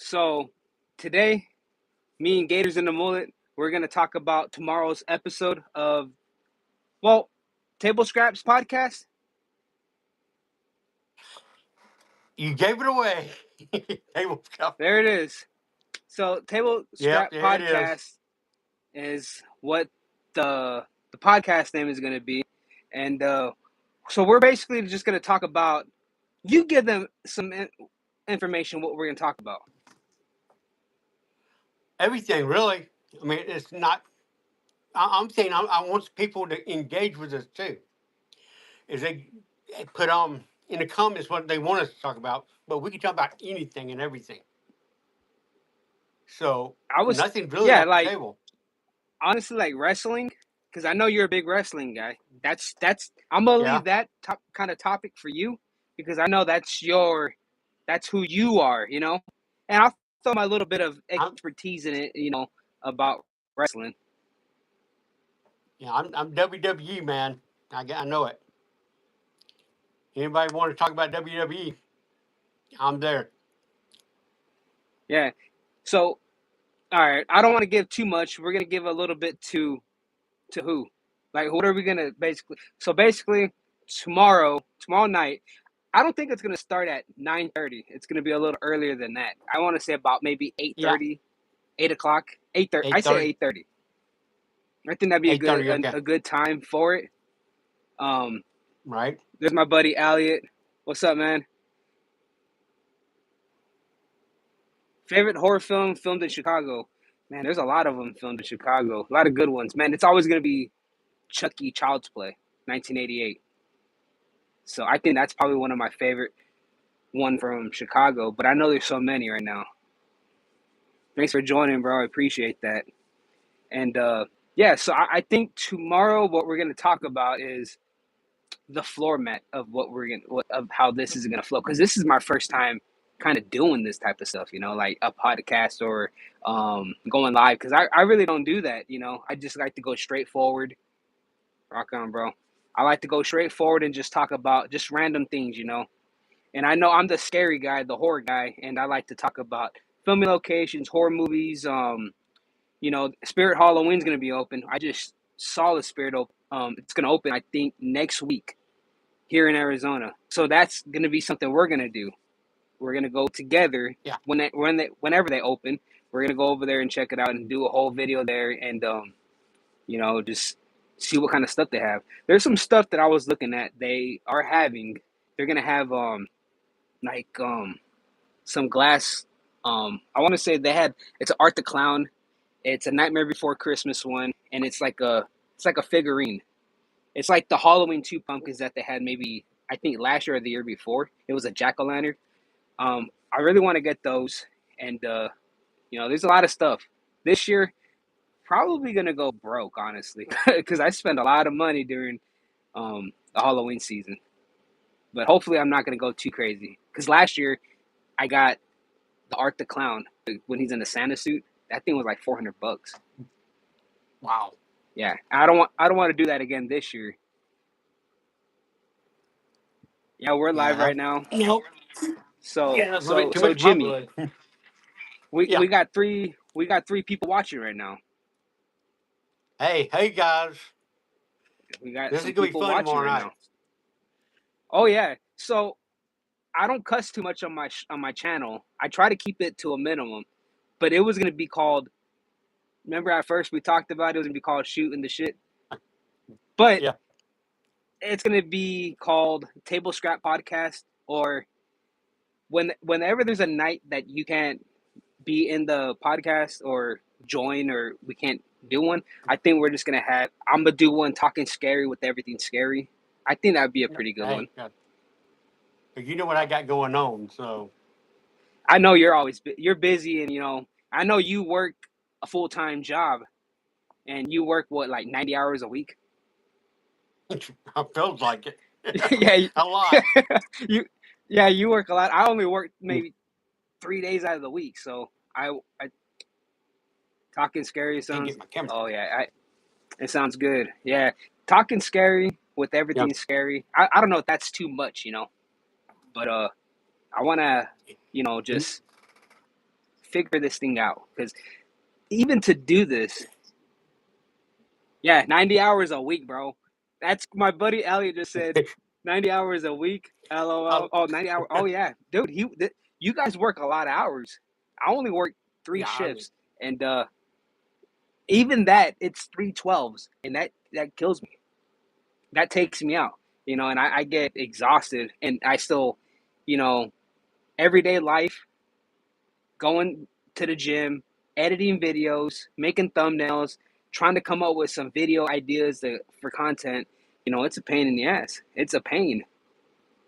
So today, me and Gators in the Mullet, we're gonna talk about tomorrow's episode of Table Scraps podcast. You gave it away. Table scrap. There it is. So Table Yep, Scrap there it is. podcast is what the podcast name is gonna be, and so we're basically just gonna talk about. You give them some information what we're gonna talk about. Everything, really. I mean, it's not. I'm saying I want people to engage with us too. Is they put in the comments what they want us to talk about, but we can talk about anything and everything. So I was nothing's really yeah off the like table. honestly like wrestling because I know you're a big wrestling guy. That's I'm gonna Yeah. leave that kind of topic for you because I know that's who you are, and I'll throw my little bit of I'm expertise in it, about wrestling. yeah. I'm WWE man. I know it. Anybody want to talk about WWE? I'm there. Yeah. So all right, I don't want to give too much. We're gonna give a little bit to who, like what are we gonna basically? So basically, tomorrow night. I don't think it's gonna start at 9:30. It's gonna be a little earlier than that. I want to say about maybe 8:30, 8 o'clock, 8:30. I say 8:30. 8:30. I think that'd be 8:30. Okay. a good time for it. Right. There's my buddy Elliot. What's up, man? Favorite horror film filmed in Chicago? Man, there's a lot of them filmed in Chicago. A lot of good ones, man. It's always gonna be Chucky Child's Play, 1988. So I think that's probably one of my favorite one from Chicago. But I know there's so many right now. Thanks for joining, bro. I appreciate that. And yeah, so I think tomorrow what we're gonna talk about is the floor mat of of how this is gonna flow. Because this is my first time kind of doing this type of stuff, like a podcast or going live. Because I really don't do that, I just like to go straight forward. Rock on, bro. I like to go straight forward and just talk about just random things, And I know I'm the scary guy, the horror guy, and I like to talk about filming locations, horror movies. Spirit Halloween's gonna be open. I just saw the Spirit open. It's gonna open, I think, next week here in Arizona. So that's gonna be something we're gonna do. We're gonna go together. Yeah. Whenever they open, we're gonna go over there and check it out and do a whole video there and just see what kind of stuff they have. There's some stuff that I was looking at. They are having. They're gonna have some glass. I want to say they had. It's Art the Clown. It's a Nightmare Before Christmas one, and it's like a figurine. It's like the Halloween 2 pumpkins that they had maybe I think last year or the year before. It was a jack-o'-lantern. I really want to get those, and there's a lot of stuff this year. Probably gonna go broke, honestly, because I spent a lot of money during the Halloween season. But hopefully, I'm not gonna go too crazy. Because last year, I got the Art the Clown when he's in the Santa suit. That thing was like $400. Wow. Yeah, I don't want to do that again this year. Yeah, we're live right now. Nope. So Yeah, that's a little bit too so much for my Jimmy, blood. we Yeah. got three people watching right now. Hey guys. We got This some is gonna be people fun watching tomorrow right night. now. Oh yeah. So I don't cuss too much on my channel. I try to keep it to a minimum. But it was gonna be called. Remember at first we talked about it was gonna be called Shooting the Shit. But Yeah. it's gonna be called Table Scrap Podcast, or whenever there's a night that you can't be in the podcast or join, or we can't do one, I think we're just gonna have. I'm gonna do one talking scary with everything scary. I think that'd be a pretty good one. Hey, because you know what I got going on, so I know you're busy, and I know you work a full-time job, and you work what, like 90 hours a week. it feels like it. Yeah, A lot. you work a lot. I only work maybe 3 days out of the week, so I talking scary Can't sounds. get my camera. Oh yeah, it sounds good. Yeah, talking scary with everything scary. I don't know if that's too much, but I want to, just figure this thing out because even to do this, yeah, 90 hours a week, bro. That's my buddy Elliot just said 90 hours a week. LOL. Oh, Oh, 90 hours. Oh yeah, dude. You guys work a lot of hours. I only work three yeah, I mean, shifts, and even that it's 3 12s, and that kills me. That takes me out, and I get exhausted, and I still, you know, everyday life, going to the gym, editing videos, making thumbnails, trying to come up with some video ideas for content. It's a pain in the ass. It's a pain.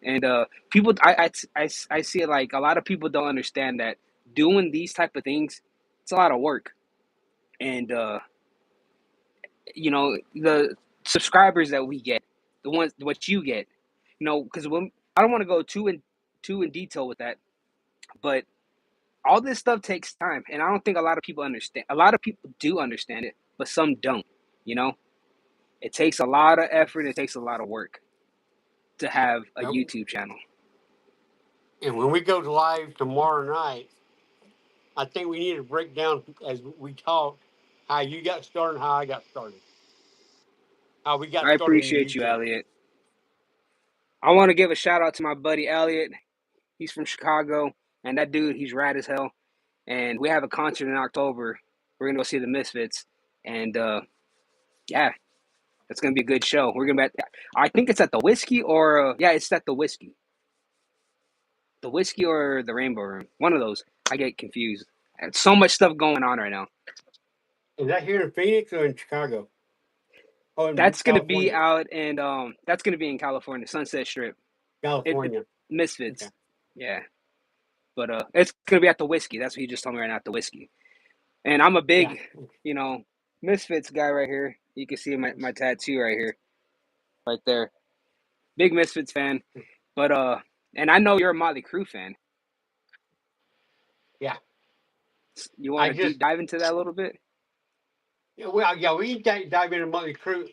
And people, I see it like a lot of people don't understand that doing these type of things, it's a lot of work. And, the subscribers that we get, the ones, what you get, because when I don't want to go too in detail with that, but all this stuff takes time, and I don't think a lot of people understand. A lot of people do understand it, but some don't. You know, it takes a lot of effort. It takes a lot of work to have a yep. YouTube channel. And when we go live tomorrow night, I think we need to break down as we talked how you got started and how I got started. How we got I started in appreciate you, YouTube. Elliot. I want to give a shout out to my buddy Elliot. He's from Chicago, and that dude, he's rad as hell. And we have a concert in October. We're gonna go see the Misfits, and yeah, it's gonna be a good show. We're gonna be I think it's at the Whiskey, or yeah, it's at the Whiskey. The Whiskey or the Rainbow Room. One of those. I get confused. And so much stuff going on right now. Is that here in Phoenix or in Chicago? Oh, in That's gonna be California. out, and that's gonna be in California, Sunset Strip. It California. Okay. Misfits. Yeah. But it's gonna be at the Whiskey. That's what you just told me right now, at the Whiskey. And I'm a Yeah. big, you know, Misfits guy right here. You can see my tattoo right here. Right there. Big Misfits fan. But and I know you're a Motley Crue fan. Yeah. You want I to just deep dive into that a little bit? yeah, well, yeah, we dive into Mullet Crew.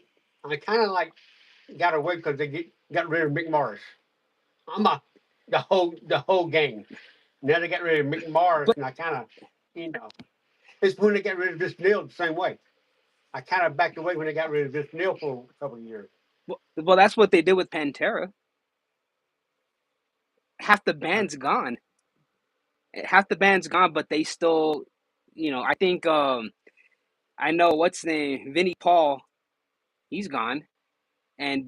I kind of like got away because got rid of Mick Morris. I'm a the whole gang. Now they got rid of Mick Morris, But and I kind of, you know, it's when they got rid of this Neil the same way. I kind of backed away when they got rid of this Neil for a couple of years. well, that's what they did with Pantera. Half the Uh, band's gone. Half the band's gone, but they still, I think I know what's the name, Vinnie Paul, he's gone, and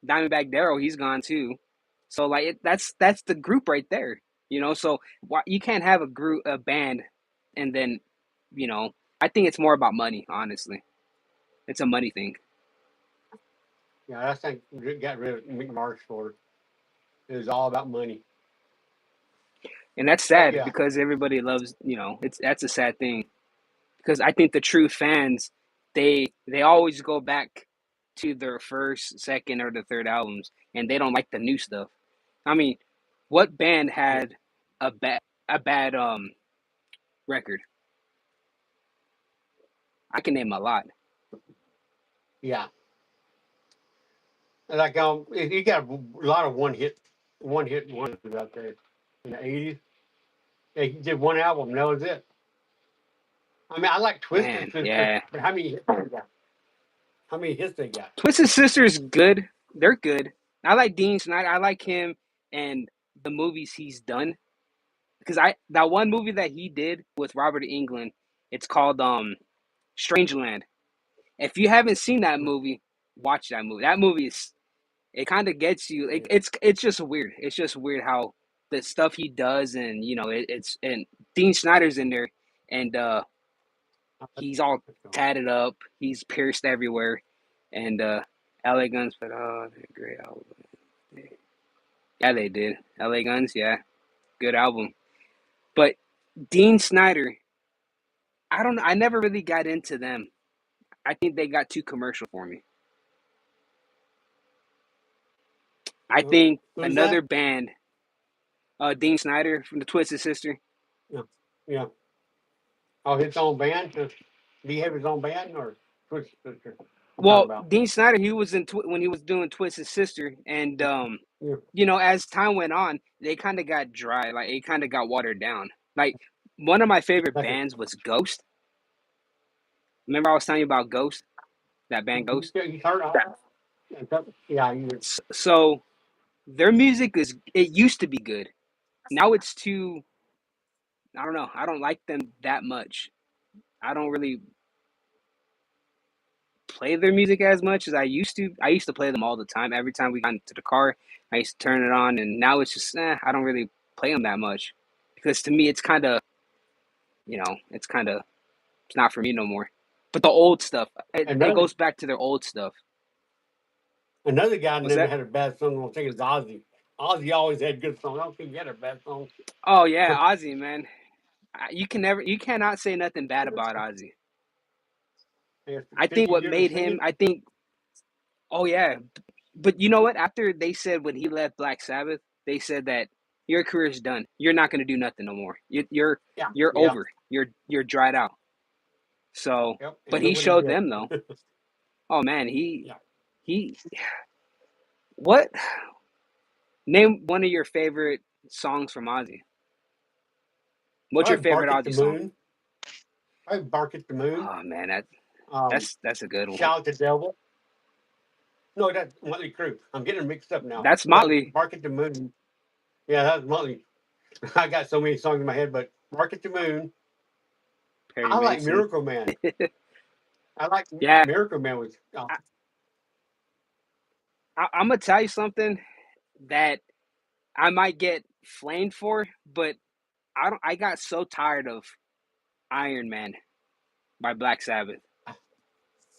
Diamondback Darrell, he's gone too. So like that's the group right there. So you can't have a band, and then, I think it's more about money. Honestly, it's a money thing, yeah, that's think we got rid of Mick Morris for. It was all about money. and that's But sad yeah, because everybody loves. That's a sad thing because I think the true fans, they always go back to their first, second, or the third albums, and they don't like the new stuff. I mean, what band yeah, had a bad record? I can name a lot. yeah. Like you got a lot of one hit wonders out there in the '80s. They did one album, and that was it. I mean, I like Twisted Man, Sister, yeah. but how many hits they got? How many hits they got? Twisted Sister's good. They're good. I like Dean Snyder. I like him and the movies he's done. Because that one movie that he did with Robert Englund, it's called Strangeland. If you haven't seen that movie, watch that movie. That movie is, it kind of gets you. Yeah. It's just weird. It's just weird how the stuff he does, and it's and Dean Snyder's in there, and he's all Let's go. tatted up. He's pierced everywhere, and LA Guns. But they're a great album. Yeah, they did. LA Guns. Yeah, good album. But Dean Snyder, I don't know. I never really got into them. I think they got too commercial for me. I think Who's another that? band, Dean Snyder from the Twisted Sister. Yeah, yeah. Oh, his own band. Did he have his own band or Twisted Sister? I'm talking Well, about. Dean Snyder, he was when he was doing Twisted Sister, and Yeah, as time went on, they kind of got dry. Like it kind of got watered down. Like one of my favorite Like a, bands was Ghost. Remember I was telling you about Ghost, that band Ghost? you heard yeah, you So their music is it used to be good. Now it's too I don't know. I don't like them that much. I don't really play their music as much as I used to. I used to play them all the time. Every time we got into the car, I used to turn it on, and now it's just I don't really play them that much because to me it's kind of it's kind of it's not for me no more. But the old stuff, it another goes back to their old stuff. another guy What's never that? had a bad song. I don't think it's Ozzy. Ozzy always had good songs. I don't think he had a bad song. Oh yeah, Ozzy, man. You cannot say nothing bad about Ozzy. I think 50 what years of made him, singing. I think, oh yeah, but you know what? After they said when he left Black Sabbath, they said that your career is done. You're not going to do nothing no more. Yeah, You're yeah, over. You're dried out. So, yep. but And he look what he showed did. them though. Oh man, Yeah, he what? Name one of your favorite songs from Ozzy. What's your probably favorite Bark at the Ozzy song? Moon. Probably Bark at the Moon. Oh man, Um, that's a good one. Shout at the Devil. No, that's Motley Crue. I'm getting them mixed up now. That's That Motley Bark at the Moon. Yeah, that's Motley. I got so many songs in my head, but Bark at the Moon. Perry I like Mason. Miracle Man. I like Yeah, Miracle Man was I'm gonna tell you something that I might get flamed for, but I don't. I got so tired of Iron Man by Black Sabbath.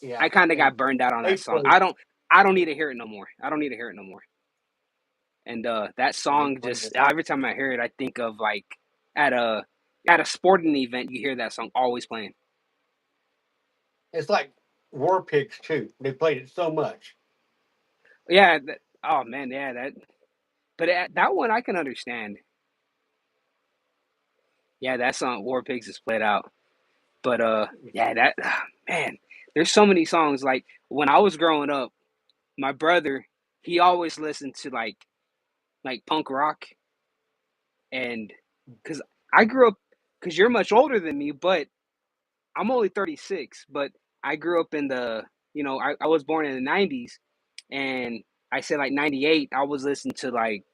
yeah. I kind of And got burned out on that they song. played I don't need to hear it no more. I don't need to hear it no more. And that they song played just it. every time I hear it, I think of like at a at a sporting event, you hear that song always playing. It's like War Pigs too. They played it so much. Yeah. Oh man, yeah. But that one I can understand. Yeah, that song War Pigs is played out. But yeah, that man, there's so many songs. Like when I was growing up, my brother he always listened to like punk rock, and because I grew up, because you're much older than me, but I'm only 36, but I grew up in I was born in the 90s, and I said like 98, I was listening to like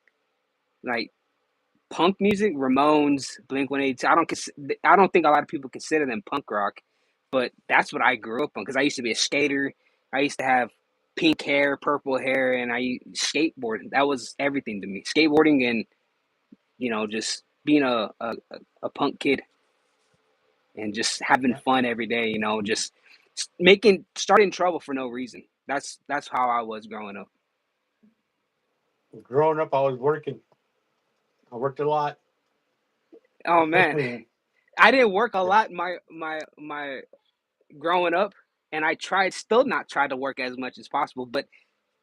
punk music, Ramones, Blink 182. I don't think a lot of people consider them punk rock, but that's what I grew up on because I used to be a skater. I used to have pink hair, purple hair, and I skateboard. That was everything to me. Skateboarding and just being a punk kid and just having Yeah. fun every day. Just making starting trouble for no reason. That's how I was growing up. Growing up, I was working. I worked a lot. Oh I man, mean, I didn't work a yeah, lot my growing up, and I tried to work as much as possible, but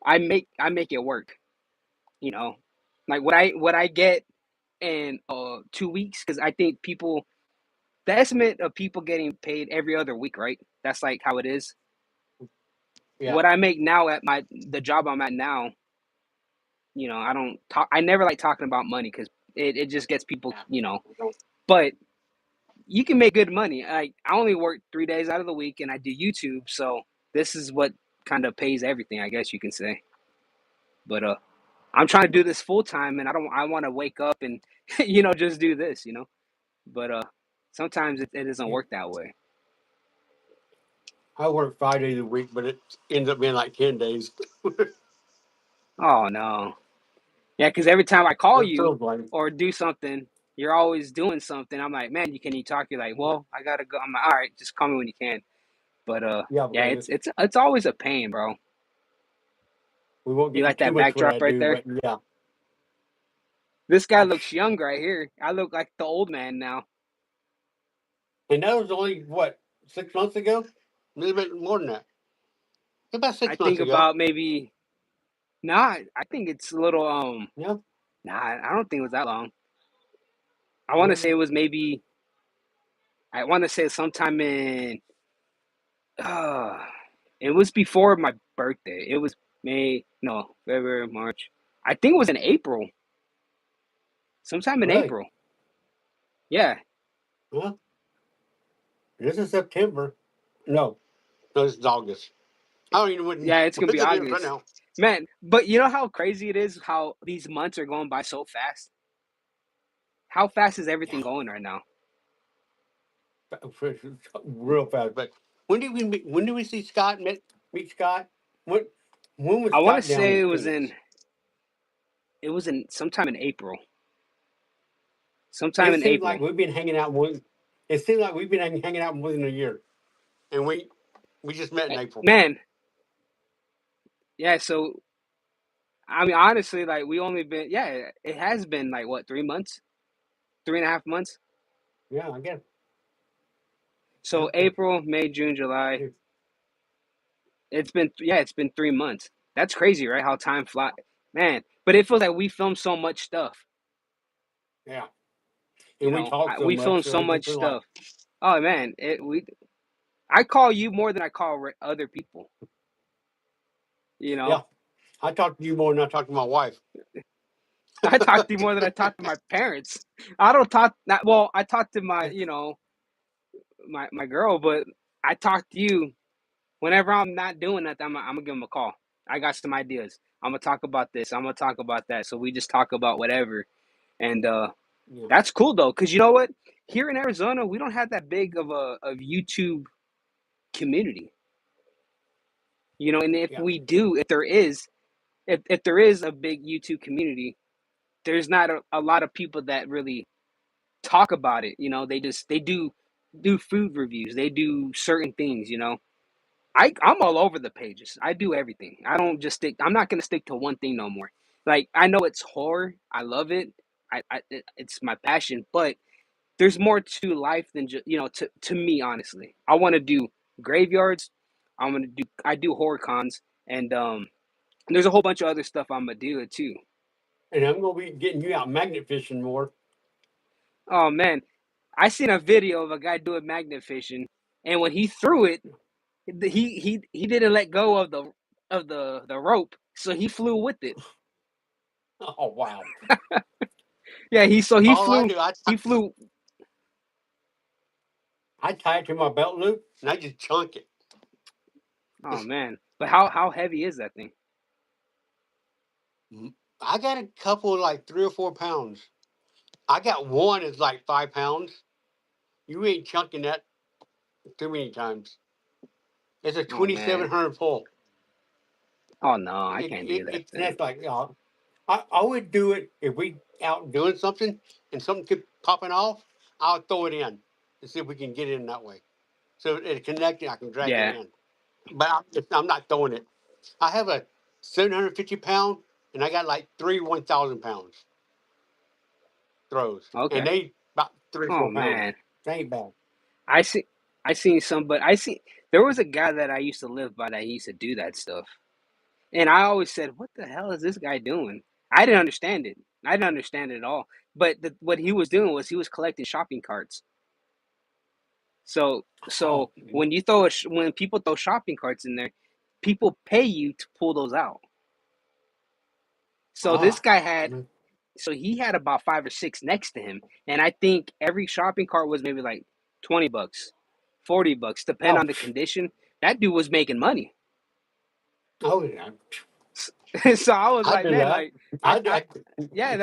I make it work. You know, like what I get in 2 weeks because I think people the estimate of people getting paid every other week, right? That's like how it is. yeah, What I make now at the job I'm at now, I don't talk. I never like talking about money because it just gets people, But you can make good money. I only work 3 days out of the week, and I do YouTube, so this is what kind of pays everything, I guess you can say. But I'm trying to do this full time, and I want to wake up and just do this. But sometimes it doesn't yeah. work that way. I work 5 days a week, but it ends up being like 10 days. Oh no, yeah, because every time I call It you feels like or do something, you're always doing something. I'm like, man, can you talk? You're like, well, I gotta go. I'm like, all right, just call me when you can. But yeah, yeah, because it's always a pain, bro. we won't You get like into too that much what I backdrop right do, there? but yeah. This guy looks young right here. I look like the old man now. And that was only what 6 months ago, a little bit more than that. About I 6 months think ago. about maybe nah. I think it's a little Yeah, nah. I don't think it was that long. I want to say yeah, it was maybe. I want to say sometime in. Uh, it was before my birthday. It was May. No, February, March. I think it was in April. Sometime in really. April. Yeah, Well, this is September. No, no, this is August. I don't even know Yeah, it's gonna what be it is right August, now. man. But you know how crazy it is how these months are going by so fast. How fast is everything Yeah, going right now? real fast. But when did we see Scott meet Scott? When when was I want to Scott down say in it was Phoenix? in sometime in April. Sometime It in seems like April. we've been hanging out more. It seems like we've been hanging out more than a year, and we just met in April. Man, yeah. So I mean, honestly, like we only been yeah, it has been like what 3 months, 3.5 months. Yeah, I guess. So Yeah, yeah. April, May, June, July. Yeah. It's been 3 months. That's crazy, right? How time flies, man. But it feels like we filmed so much stuff. Yeah. You And we know, talk so we much, filmed so so it just much feels like stuff. Oh man, it we I call you more than I call other people. You know, yeah. I talk to you more than I talk to my wife. I talk to you more than I talk to my parents. I don't talk that well. I talk to my my girl, but I talk to you whenever I'm not doing nothing. I'm gonna give them a call. I got some ideas. I'm gonna talk about this. I'm gonna talk about that. So we just talk about whatever, and Yeah, that's cool though, because you know what? Here in Arizona, we don't have that big of a of YouTube community. You know, and if yeah, we do, if there is a big YouTube community, there's not a lot of people that really talk about it. You know, they do food reviews. They do certain things. You know, I'm all over the pages. I do everything. I don't just stick. I'm not gonna stick to one thing no more. Like I know it's horror. I love it. It's my passion. But there's more to life than just to me honestly. I want to do graveyards. I do horror cons and there's a whole bunch of other stuff I'm gonna do too. and I'm gonna be getting you out magnet fishing more. Oh man, I seen a video of a guy doing magnet fishing, and when he threw it, he didn't let go of the rope, so he flew with it. Oh wow! Yeah, he All I flew do, he flew. I tie it to my belt loop and I just chunk it. Oh man, but how heavy is that thing? I got a couple like 3 or 4 pounds. I got one that's like 5 pounds. You ain't chunking that too many times. It's a Oh 2,700 man, pull. oh no, I can't do that It's thing. that's like I would do it if we out doing something and something kept popping off. I'll throw it in and see if we can get it in that way. So it connected, I can drag it Yeah. in. But I'm not throwing it. I have a 750 pound and I got like three 1,000 pounds throws, and Okay. they about three or Oh four pounds. man, They ain't bad. I see. I seen some, but I see there was a guy that I used to live by that he used to do that stuff. And I always said, "What the hell is this guy doing?" I didn't understand it. I didn't understand it at all. But what he was doing was he was collecting shopping carts. So Oh, when people throw shopping carts in there, people pay you to pull those out. So this ah, guy had mhm. so he had about 5 or 6 next to him, and I think every shopping cart was maybe like $20, $40, depend Oh, on the condition. That dude was making money. oh yeah. So I was I like, do man, that. like I do. yeah,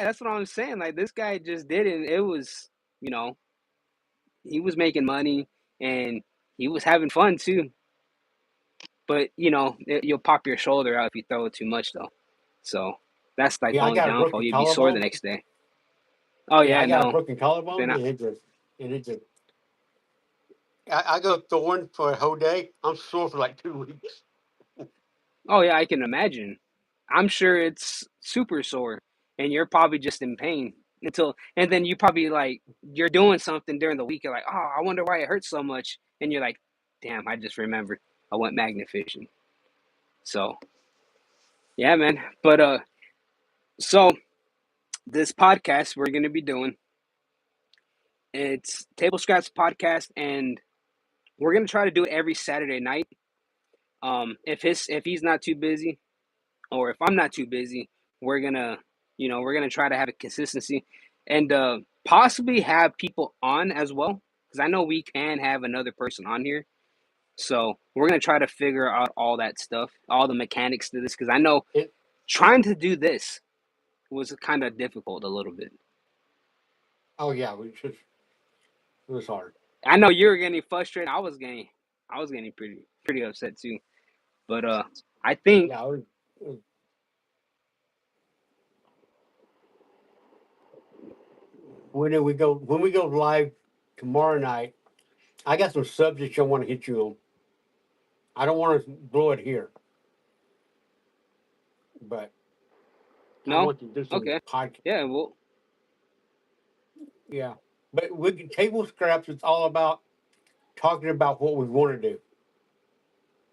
that's what I'm saying. Like this guy just did it. It was, you know, he was making money and he was having fun too. But you'll pop your shoulder out if you throw it too much, though. So that's like Yeah, the I only got a downfall. broken You'd be sore the collarbone. next day. Oh Yeah, yeah, I got a no. broken collarbone, Then I, and it just. I go thorn for a whole day. I'm sore for like 2 weeks. oh yeah, I can imagine. I'm sure it's super sore, and you're probably just in pain and then you probably like you're doing something during the week. You're like, oh, I wonder why it hurts so much, and you're like, damn, I just remembered I went magnet fishing. So yeah, man. But so this podcast we're gonna be doing it's Table Scraps podcast, and we're gonna try to do it every Saturday night. If he's not too busy, or if I'm not too busy, we're gonna try to have a consistency. And possibly have people on as well, because I know we can have another person on here. So we're gonna try to figure out all that stuff, all the mechanics to this, because I know It, trying to do this was kind of difficult a little bit. oh yeah, it was hard. I know you were getting frustrated. I was getting pretty upset too. But I think Yeah, it was- when we go live tomorrow night, I got some subjects I want to hit you on. I don't want to blow it here, but I no, want to do some okay, podcast. yeah, well, Yeah, but with table scraps, it's all about talking about what we want to do.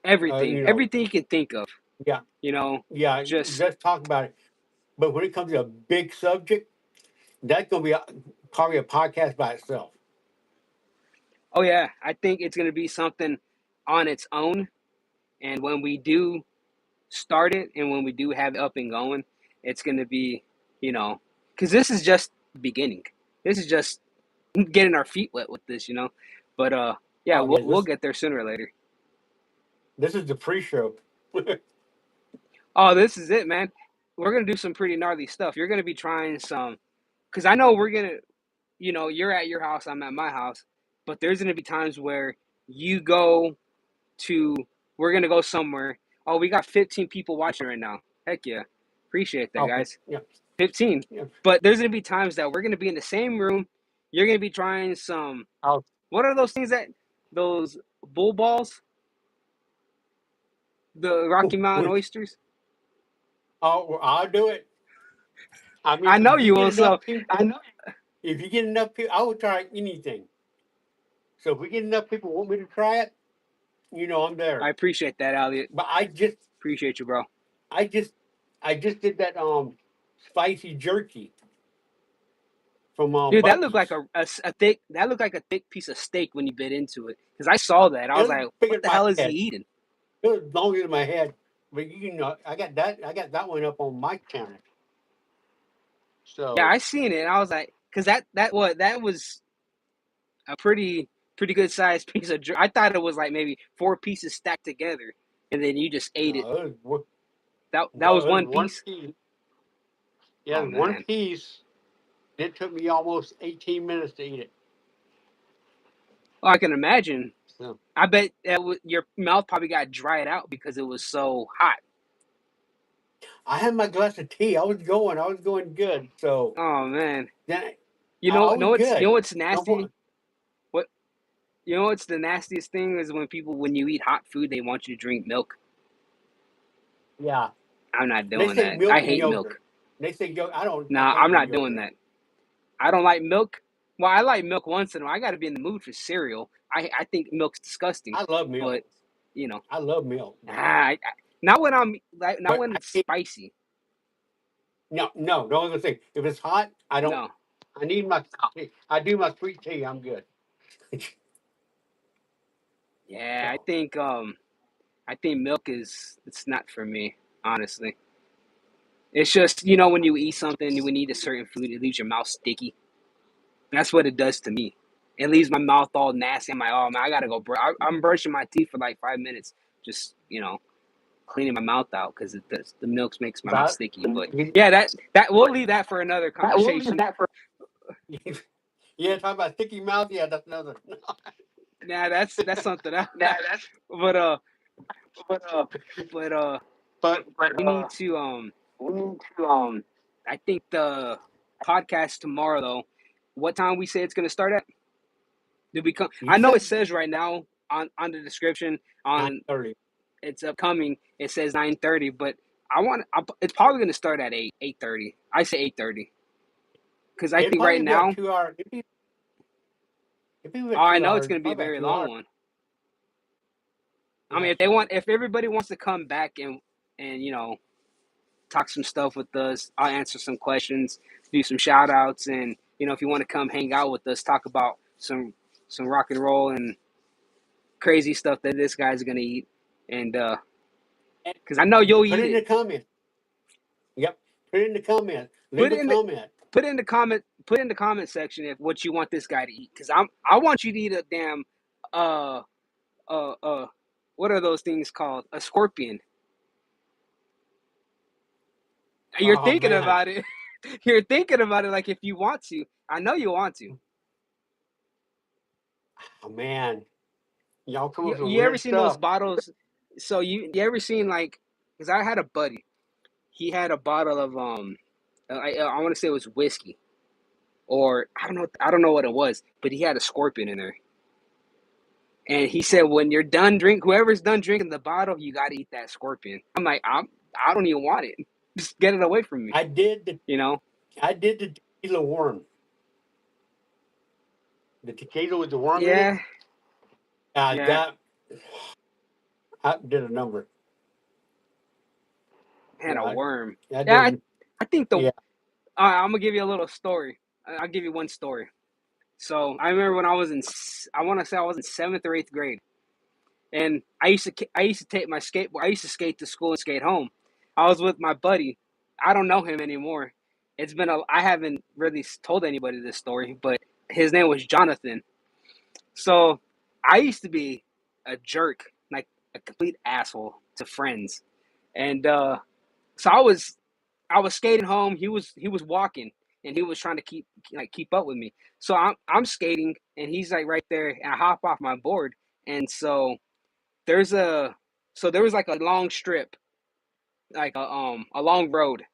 everything, You know, everything you can think of, yeah, you know, yeah. just Let's talk about it. But when it comes to a big subject, that's gonna be probably a podcast by itself. oh yeah, I think it's gonna be something on its own. And when we do start it, and when we do have it up and going, it's gonna be, you know, because this is just the beginning. This is just getting our feet wet with this, you know. But yeah, Oh yeah, we'll get there sooner or later. this is the pre-show. Oh, this is it, man. We're gonna do some pretty gnarly stuff. You're gonna be trying some, because I know we're gonna, you know, you're at your house, I'm at my house, but there's gonna be times where you go to, we're gonna go somewhere. Oh, we got 15 people watching right now. Heck yeah, appreciate that, Okay, guys. yeah, 15. yeah. But there's gonna be times that we're gonna be in the same room. You're gonna be trying some. I'll, What are those things that those bull balls? The Rocky Mountain oysters. I'll do it. I mean, I know if you you get will. enough So people, if you get enough people, I will try anything. So if we get enough people who want me to try it, I'm I there. appreciate that, Elliot. But Appreciate you, bro. I just, I just did that spicy jerky from Dude, that looked like Bucky's. a thick. That looked like a thick piece of steak when you bit into it. Because I saw that, I It was was like, bigger "What than the my hell is he head. eating?" It was longer than my head. But I got that. I got that one up on my channel. Yeah, So I seen it. And I was like, because that was a pretty good sized piece of. I thought it was like maybe four pieces stacked together, and then you just ate it. no, That was it was one one piece. piece. Yeah, Oh it was one man, piece. It took me almost 18 minutes to eat it. well, I can imagine. So I bet your mouth probably got dried out because it was so hot. I had my glass of tea. I was going good. So Oh man, then you I was know good. what's No nasty? more. What You know what's the nastiest thing is when you eat hot food, they want you to drink milk. Yeah. I'm not They doing say that. I milk and hate milk. yogurt. They say yogurt. I Nah, can't I'm do not doing yogurt. that. I don't like milk. Well, I like milk once in a while. I got to be in the mood for cereal. I think milk's disgusting, I love milk. but you know, I love milk. not when I'm like not But when I it's can't. spicy. No. The only thing, if it's hot, I don't. No, I need my tea. I do my sweet tea. I'm good. yeah, So I think milk it's not for me, honestly. It's just when you eat something, when you eat a certain food, it leaves your mouth sticky. That's what it does to me. It leaves my mouth all nasty. I'm like, oh man, I gotta go. I'm brushing my teeth for like 5 minutes, just cleaning my mouth out because the milk makes my mouth that. sticky. But yeah, that we'll leave that for another We'll leave conversation. that for. Yeah, talk about sticky mouth. Yeah, that's another. Nah, that's something else. Nah, that's But but uh, but but we need to we need to I think the podcast tomorrow though. What time we say it's gonna start at? Did we come? You I know it said says right now on the description nine on thirty. it's upcoming. It says 9:30, but it's probably gonna start at 8:30. I say 8:30 because I It'd think right probably be about now. 2 hours. It'd be Oh, about I two know it's hours. gonna be a Probably about very 2 hours. long one. I Yeah. mean, So if everybody wants to come back and talk some stuff with us, I'll answer some questions, do some shout outs, and if you want to come hang out with us, talk about some rock and roll and crazy stuff that this guy's gonna eat, and and because I know you'll put eat it in it. the comments. Yep. Put it in the comments. Put Leave it a in the comment. put it in the comment put in the comment section if what you want this guy to eat, because I want you to eat a damn uh uh what are those things called? A scorpion. You're Oh thinking man, about it. You're thinking about it like if you want to. I know you want to. oh man, y'all come up You with some you ever weird seen those stuff. bottles? So you ever seen like? Because I had a buddy. He had a bottle of I want to say it was whiskey or I don't know what it was, but he had a scorpion in there. And he said, when you're done whoever's done drinking the bottle, you got to eat that scorpion. I'm like, I don't even want it. Just get it away from me. I did the You know? I did the tequila worm. The tequila with the worm in it. Yeah, yeah. That I did a number. Man, Yeah, a worm. I Yeah, did. I think Yeah. I'm gonna give you a little story. I'll give you one story. So I remember when I want to say I was in seventh or eighth grade, and I used to take my skateboard. I used to skate to school and skate home. I was with my buddy. I don't know him anymore. I haven't really told anybody this story, but his name was Jonathan. So I used to be a jerk, like a complete asshole to friends, and so I was skating home. He was walking, and he was trying to keep up with me. So I'm skating, and he's like right there, and I hop off my board, and there's a there was like a long strip, like a long road,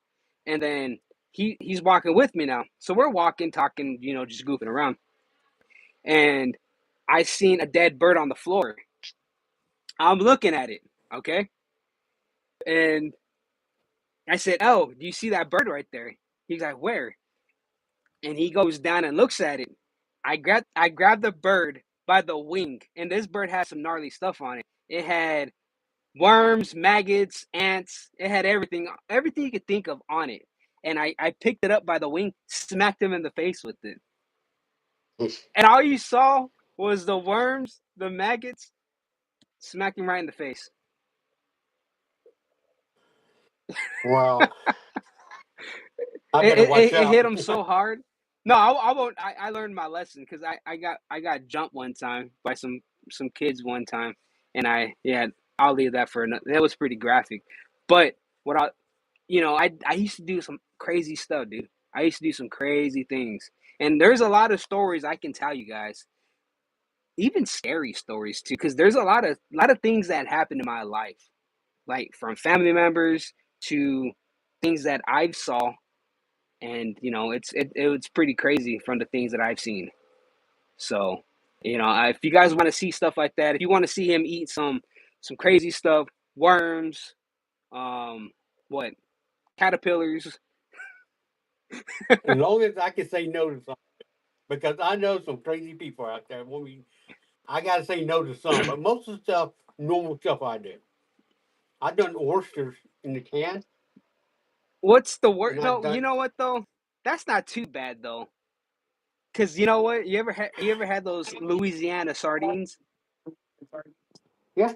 and then he's walking with me now. So we're walking, talking, just goofing around, and I seen a dead bird on the floor. I'm looking at it, okay, and I said, "Oh, do you see that bird right there?" He's like, "Where?" And he goes down and looks at it. I grabbed the bird by the wing, and this bird had some gnarly stuff on it. It had worms, maggots, ants. It had everything you could think of on it. And I picked it up by the wing, smacked him in the face with it. And all you saw was the worms, the maggots, smacked him right in the face. Well, I It, better it, watch it hit out. him so hard. No, I won't. I learned my lesson because I got jumped one time by some kids one time, and yeah, I'll leave that for another. That was pretty graphic, but what I used to do some crazy stuff, dude. I used to do some crazy things, and there's a lot of stories I can tell you guys, even scary stories too, because there's a lot of things that happened in my life, like from family members to things that I've saw, and it's pretty crazy from the things that I've seen. So, if you guys want to see stuff like that, if you want to see him eat some crazy stuff, worms, um, what caterpillars. As long as I can say no to something, because I know some crazy people out there. I got to say no to some, but most of the stuff, normal stuff I do. I've done oysters in the can, What's the word? and I've No, you done. know what though? That's not too bad though, because you know what? You ever had those Louisiana sardines? Yeah,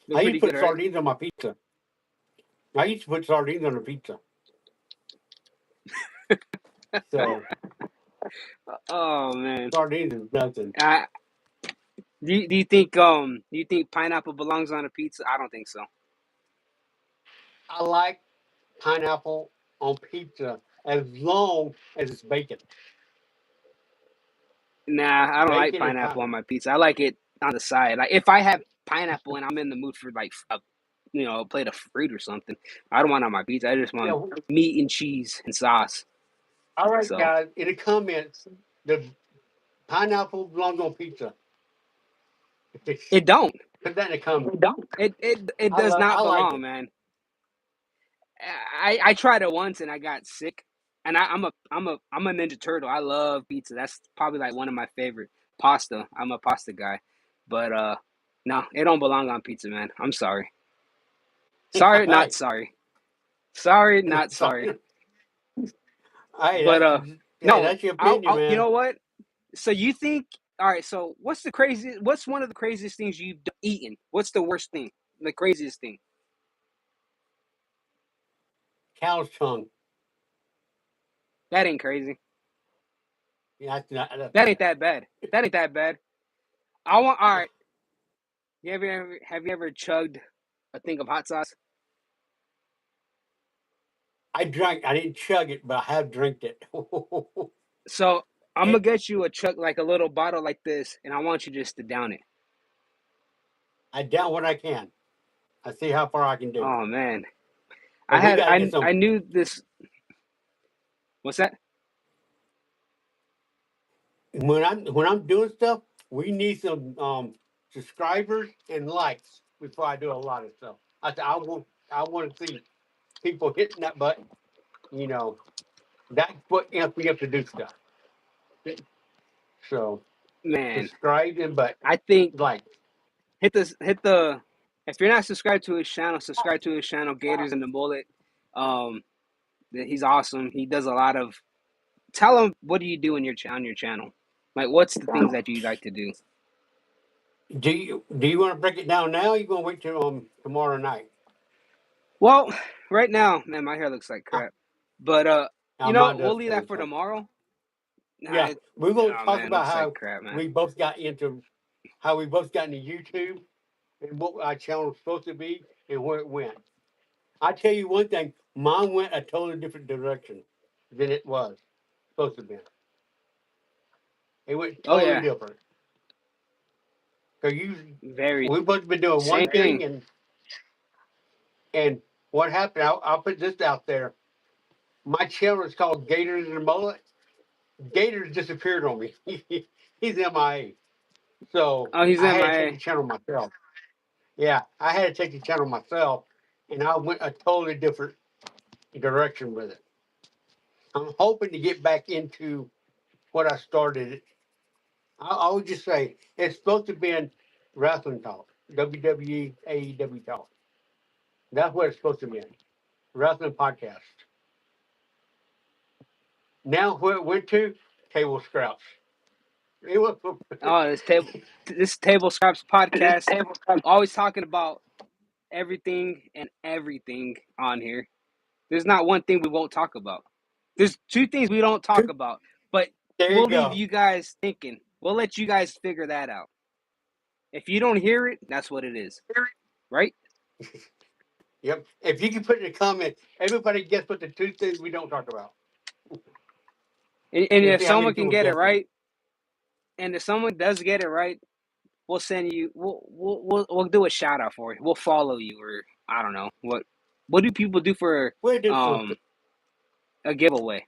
They're I used pretty to good, put right? sardines on my pizza. I used to put sardines on a pizza. So Oh man. sardines is nothing. I, do you think pineapple belongs on a pizza? I don't think so. I like pineapple on pizza as long as it's bacon. Nah, I don't like Bacon and pineapple on pineapple. my pizza. I like it on the side. Like if I have pineapple and I'm in the mood for like a plate of fruit or something, I don't want it on my pizza. I just want Yeah. meat and cheese and sauce. All right, So guys. In the comments, the pineapple belongs on pizza. it don't. Put that in the comments. It does not I like belong, it. man. I tried it once and I got sick. And I'm a Ninja Turtle. I love pizza. That's probably like one of my favorite pasta. I'm a pasta guy, but no, it don't belong on pizza, man. I'm sorry. All Sorry, not right. sorry. Sorry, not sorry. Sorry. Hey, But no, that's your opinion, you man. know what? So you think? All right. So what's one of the craziest things you've eaten? What's the worst thing? The craziest thing? Cow's tongue. That ain't crazy. Yeah, that's not that's That ain't bad. that bad. That ain't that bad. All right. Have you ever chugged a thing of hot sauce? I drank. I didn't chug it, but I have drank it. So I'm gonna And get you a chug, like a little bottle like this, and I want you just to down it. I down what I can. I see how far I can do. Oh man, But we got to get I some. knew this. What's that? When I'm doing stuff, we need some subscribers and likes before I do a lot of stuff. I want to see people hitting that button. You know, that's what amps me up to do stuff. So Man, subscribe and but I think like. hit the. If you're not subscribed to his channel, subscribe to his channel, Gators and the Mullet. Um, he's awesome. He does a lot of. Tell him, what do you do in on your channel? Like, what's the things that you like to do? Do you want to break it down now? Or you gonna wait till tomorrow night? Well, right now, man, my hair looks like Ah, crap. But mine we'll does leave that too. for So tomorrow. Nah, yeah, we're gonna oh talk man, about looks like how crap, man. we both got into how we both got into YouTube and what our channel was supposed to be and where it went. I tell you one thing, mine went a totally different direction than it was supposed to be. It went Oh totally yeah, different. Cause very we've both been doing same one thing, thing. and what happened? I'll put this out there. My channel is called Gators and Mullet. Gators disappeared on me. He's MIA. So Oh, he's I had to take the MIA. channel myself. Yeah, I had to take the channel myself, and I went a totally different direction with it. I'm hoping to get back into what I started. I would just say it's supposed to be in wrestling talk, WWE, AEW talk. That's what it's supposed to be in. Wrestling podcast. Now where it went to, table scraps. It was Oh, this table scraps podcast. Always talking about everything and everything on here. There's not one thing we won't talk about. There's two things we don't talk about, but there you we'll leave go. you guys thinking. We'll let you guys figure that out. If you don't hear it, that's what it is, right? Yep. If you can put in a comment, everybody guess what the two things we don't talk about. And Let's if see how many someone can people get it guess it. right, and if someone does get it right, we'll send you. We'll do a shout out for you. We'll follow you, or I don't know what do people do for We'll do something. um a giveaway.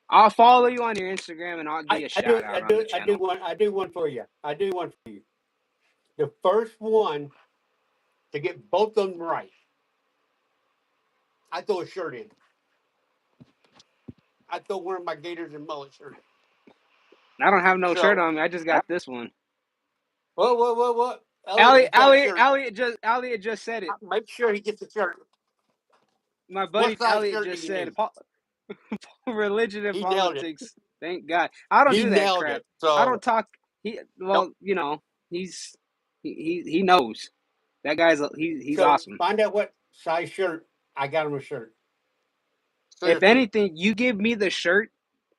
I'll follow you on your Instagram and I'll give you a I do shout I out on the do I do channel. one I do one for you. I do one for you. The first one to get both of them right, I throw a shirt in. I throw one of my Gators and Mullet shirt. I don't have no shirt So on me. I just got this one. what? Elliot just got a shirt. Elliot just said it. Make sure he gets the shirt. My What buddy size Elliot shirt do just you said need? religion and He nailed it. politics. Thank God. I don't He do that nailed crap. it. I don't So talk. nope. He's he knows. That guy's he's So awesome. find out what size shirt I got him a shirt. If Seriously, anything, you give me the shirt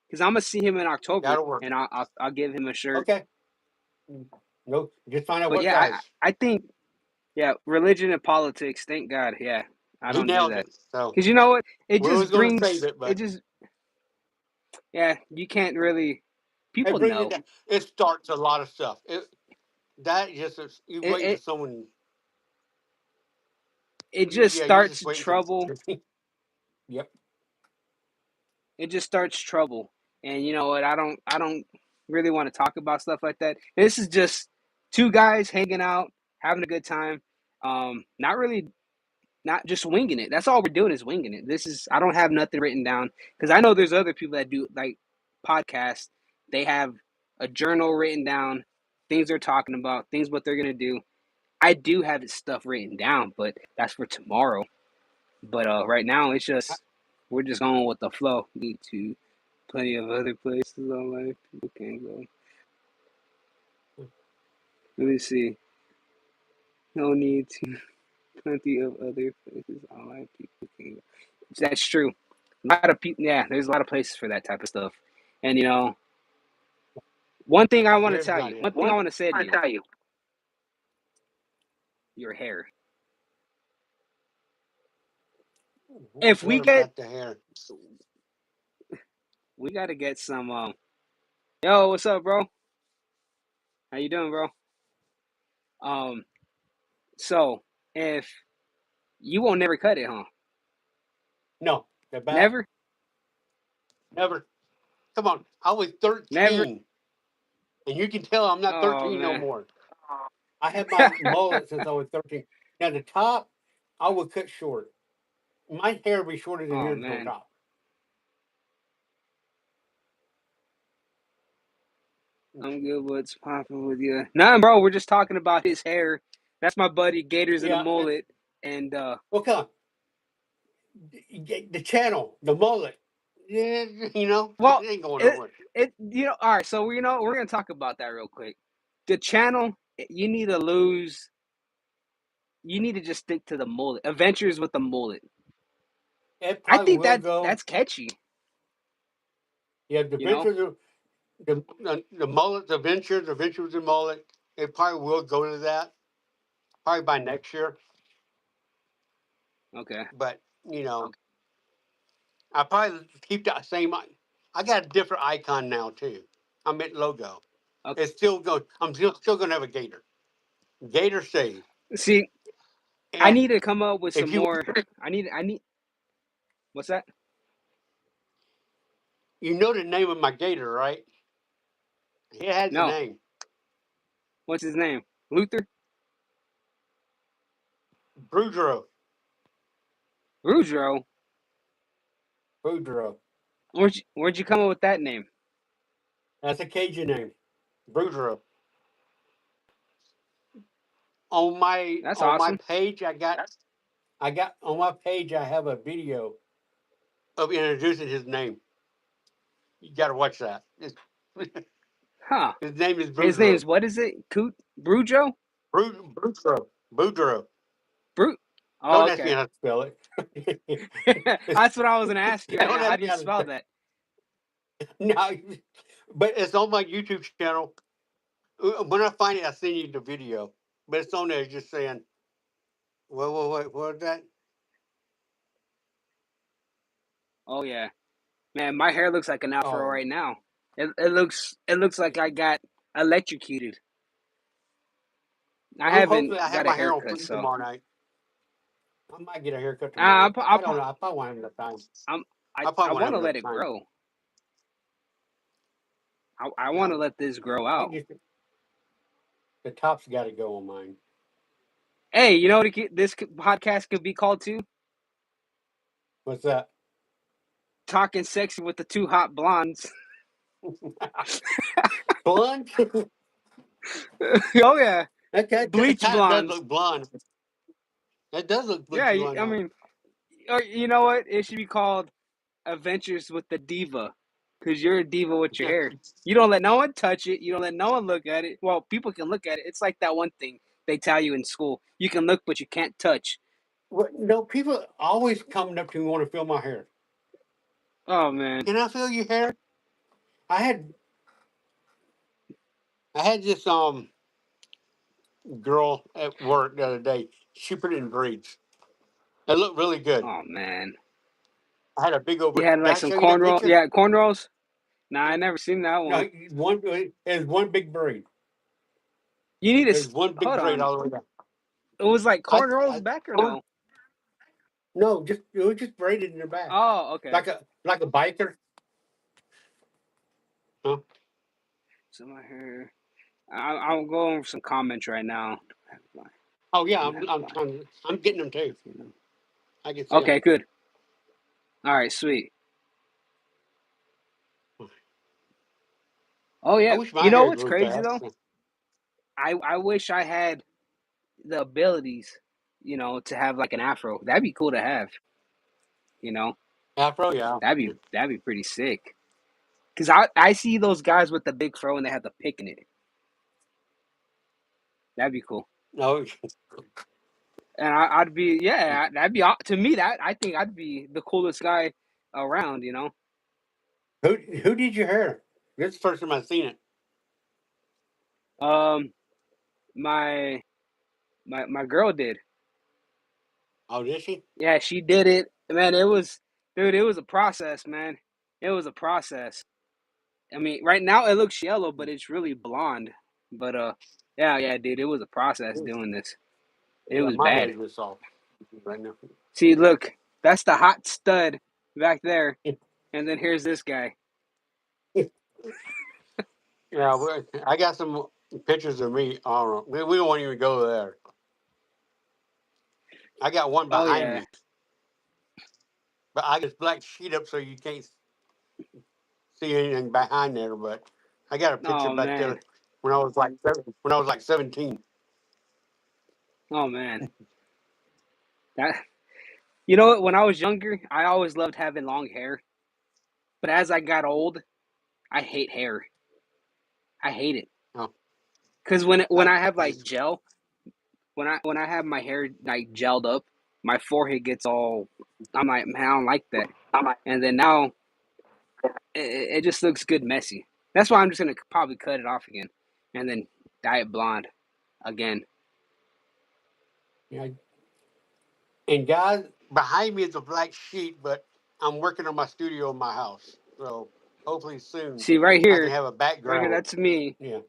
because I'm gonna see him in October, that'll work. and I'll give him a shirt. Okay. No, just find out But what yeah, size. I think yeah, religion and politics. Thank God. Yeah, I He don't do nailed that it. So because you know what? It we was just going to save brings it, it but just yeah. You can't really. it People brings it know down. It starts a lot of stuff. That just is, you it. waiting for someone. It just Yeah, you just starts waiting trouble. for. Yep. It just starts trouble. And you know what? I don't really want to talk about stuff like that. This is just two guys hanging out, having a good time. Not really, not just winging it. That's all we're doing is winging it. This is I don't have nothing written down because I know there's other people that do like podcasts. They have a journal written down, things they're talking about, things what they're gonna do. I do have stuff written down, but that's for tomorrow. But right now it's just we're just going with the flow. Need to plenty of other places online people can go. Let me see. No need to plenty of other places online people can go. That's true. A lot of people. Yeah, there's a lot of places for that type of stuff, and you know. One thing I want to Here's tell not you. it. One thing I want to say to you. Your hair. If we What get, about the hair? we got to get some. Yo, what's up, bro? How you doing, bro? Um, so if you won't never cut it, huh? No, the back. Never, Never. Come on. I was never. 13. And you can tell I'm not Oh 13 no man. more. I had my mullet since I was 13. Now, the top, I would cut short. My hair would be shorter than Oh yours on man. top. I'm good. What's popping with you? Nah, bro. We're just talking about his hair. That's my buddy Gators and the Yeah. Mullet. And Okay. The channel, the mullet. Yeah, well, it ain't going it nowhere. all right. So we're gonna talk about that real quick. The channel, you need to lose. You need to just stick to the mullet. Adventures with the Mullet. It I probably think will that go. that's catchy. Yeah, the You know. ventures, the mullet, the ventures in mullet. It probably will go to that. Probably by next year. Okay. But, I probably keep that same. I got a different icon now, too. I meant logo. Okay. It's still going. I'm still going to have a gator. Gator save. See, I And need to come up with some if you more. I need. What's that? you know the name of my gator, right? It has a No. name. What's his name? Luther. Boudreaux. Rudro. Boudreaux. Where'd you come up with that name? That's a Cajun name. Boudreaux. That's On my awesome. page, I got on my page. I have a video of introducing his name. You got to watch that. Huh. His name is His Boudreaux. name's what is it? Coot Brujo? Boudreaux. Boudreaux. Brute. Oh, Don't ask me okay. how to spell it. That's what I was gonna ask you. Don't How ask do me you how to spell spell that? it. No, but it's on my YouTube channel. When I find it, I'll send you the video. But it's on there just saying, what was that? Oh yeah. Man, my hair looks like an afro Oh, right now. It looks like I got electrocuted. I well, hopefully I haven't have got a my hair on haircut, fleek so tomorrow night. I might get a haircut I tomorrow. I don't know. I probably won't have enough time. I'm I I probably won't want have to enough let it time. grow. I want to No, let this grow I out. just the top's got to go on mine. Hey, you know what this podcast could be called too? What's that? Talking sexy with the two hot blondes. Blonde? Oh yeah, That bleach kind of does blondes. look blonde. That does look Yeah, bleachy blonde I now. mean, or you know what? It should be called Adventures with the Diva, because you're a diva with your hair. You don't let no one touch it. You don't let no one look at it. Well, people can look at it. It's like that one thing they tell you in school: you can look, but you can't touch. No, people always coming up to me want to feel my hair. Oh man. Can I feel your hair? I had I had this girl at work the other day. She put it in braids. It looked really good. Oh man. I had a big over. You had Did like I some show you that cornrow. picture? Yeah, cornrows. Nah, I never seen that No, one. it was one big braid. You need It was to one big hold braid on. all the way down. It was like I cornrows back or no? no, just it was just braided in the back, Oh, okay. like a biker. Huh? So my hair. I'll go over some comments right now. Oh yeah, I'm half black. I'm getting them too. You know. I can see them. Okay, good. All right, sweet. Oh I yeah. wish You my know hair what's grew crazy fast. though? I wish I had the abilities, to have like an afro. That'd be cool to have. You know, Afro, yeah. that'd be pretty sick. Cause I see those guys with the big fro and they have the pick in it. That'd be cool. No, And I'd be yeah. That'd be to me that I think I'd be the coolest guy around. who did your hair? This is the first time I've seen it. Um, my my girl did. Oh, did she? Yeah, she did it. Man, it was, dude, it was a process, man. It was a process. I mean, right now it looks yellow, but it's really blonde. But yeah, dude, it was a process doing this. It Yeah, was my bad. hair's just soft right now. See, look, that's the hot stud back there, and then here's this guy. Yeah, I got some pictures of me. I don't know. We don't want to even go there. I got one Oh behind yeah. me, but I got this black sheet up so you can't see anything behind there. But I got a picture Oh back man. there when I was like 17. Oh man. That, you know what? When I was younger, I always loved having long hair. But as I got old, I hate hair. I hate it. Oh, Cause when I I have like just gel, when I have my hair like gelled up, my forehead gets all. I'm like, man, I don't like that. And then now it just looks good messy. That's why I'm just gonna probably cut it off again, and then dye it blonde again. yeah. And guys, behind me is a black sheet, but I'm working on my studio in my house, so hopefully soon See I can have a right here, background. that's me. Yeah.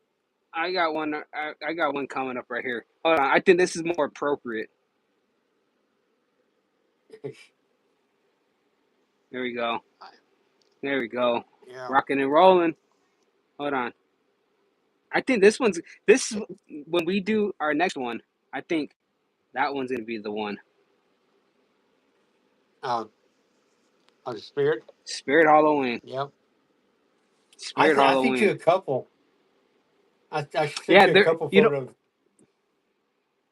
I got one. I got one coming up right here. Hold on, I think this is more appropriate. There we go. There we go. Yeah. Rocking and rolling. Hold on. I think this is when we do our next one. I think that one's gonna be the one. Uh, the spirit. Spirit Halloween. Yep. Spirit I sent you Halloween. a couple. I sent Yeah, you a there. couple You know, photos.